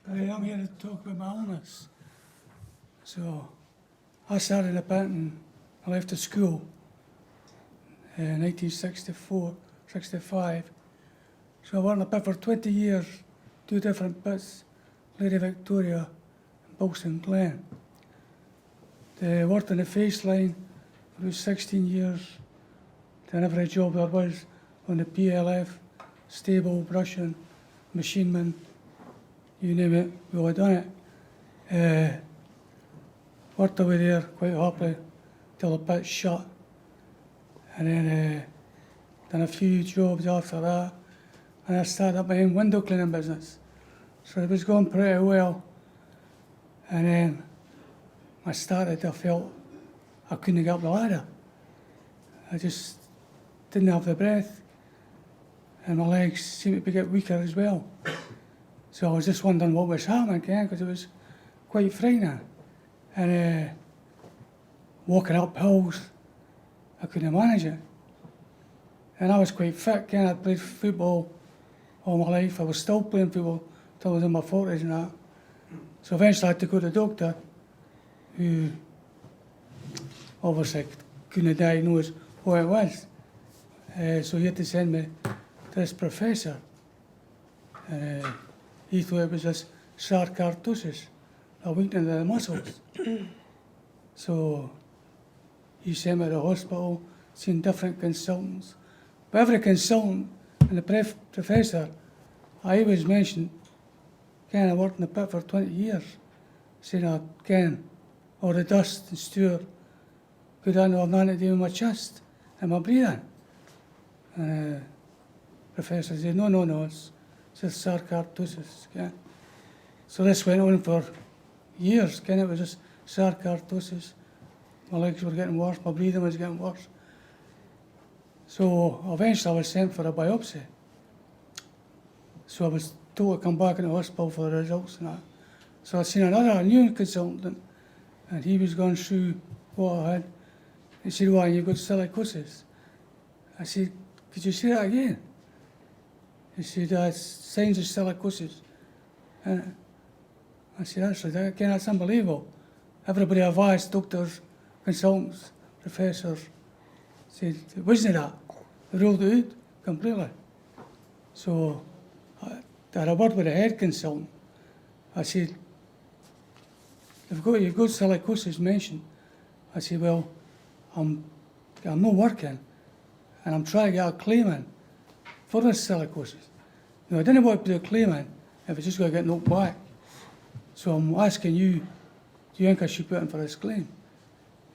I'm here to talk about my illness. So, I started in a pit and I left the school in 1964, 65. So I worked in a pit for 20 years, 2 different pits, Lady Victoria and Bolson Glen. I worked in the face line for about 16 years. Done every job there was on the PLF, stable, brushing, machineman, you name it, we all done it. Worked away there quite happily till the pit shut. And then done a few jobs after that. And I started up my own window cleaning business. So it was going pretty well. And then I felt I couldn't get up the ladder. I just didn't have the breath. And my legs seemed to get weaker as well. So I was just wondering what was happening, because it was quite frightening. And walking up hills, I couldn't manage it. And I was quite fit, I'd played football all my life. I was still playing football till I was in my 40s and that. So eventually I had to go to the doctor, who obviously couldn't diagnose what it was. So he had to send me to this professor. He thought it was this sarcoidosis, a weakening of the muscles. So he sent me to the hospital, seen different consultants. But every consultant and the professor, I always mentioned, I worked in the pit for 20 years, saying, all the dust and stew could I not have nothing to do with my chest and my breathing? And the professor said, no, it's just sarcoidosis. So this went on for years, it was just sarcoidosis. My legs were getting worse, my breathing was getting worse. So eventually I was sent for a biopsy. So I was told to come back in the hospital for the results and that. So I seen a new consultant, and he was going through what I had. He said, "Why, you've got silicosis?" I said, "Could you say that again?" He said, "It's signs of silicosis." And I said, "Actually, that's unbelievable." Everybody I've asked, doctors, consultants, professors, said it wasn't that. They ruled it out completely. So I had a word with the head consultant. I said, you've got silicosis mentioned. I said, well, I'm not working, and I'm trying to get a claim in for this silicosis. Now, I didn't want to put a claim in if it's just going to get knocked back. So I'm asking you, do you think I should put in for this claim?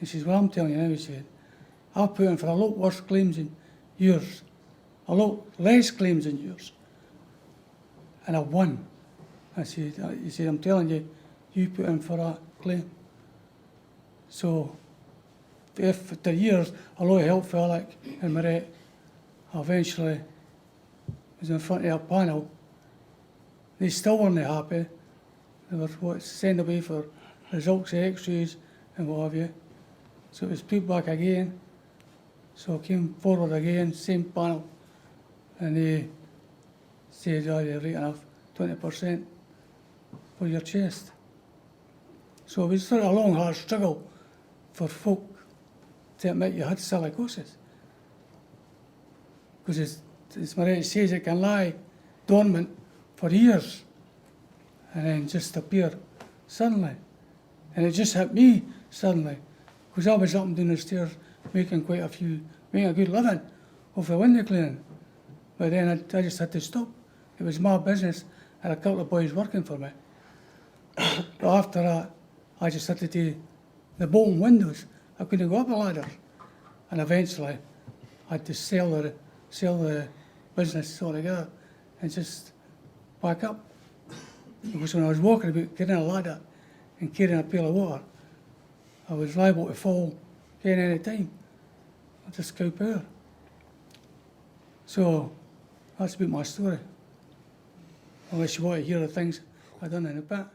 He says, well, I'm telling you now, he said, I've put in for a lot worse claims than yours, a lot less claims than yours, and I've won. I said, he said, I'm telling you, you put in for that claim. So, if the years, a lot of help for Alec and Marette, I eventually was in front of a panel. They still weren't happy. They were sent away for results of x-rays and what have you. So it was put back again. So I came forward again, same panel, and they said, oh, you're right enough, 20% for your chest. So it was sort of a long, hard struggle for folk to admit you had silicosis. Because as Marette says, it can lie dormant for years and then just appear suddenly. And it just hit me suddenly, because I was up and down the stairs making a good living off the window cleaning. But then I just had to stop. It was my business, and a couple of boys working for me. But after that, I just had to do the bolting windows. I couldn't go up the ladder. And eventually, I had to sell the business altogether and just back up. Because when I was walking about carrying a ladder and carrying a pail of water, I was liable to fall any time. I just cow power. So that's about my story. Unless you want to hear the things I've done in the past.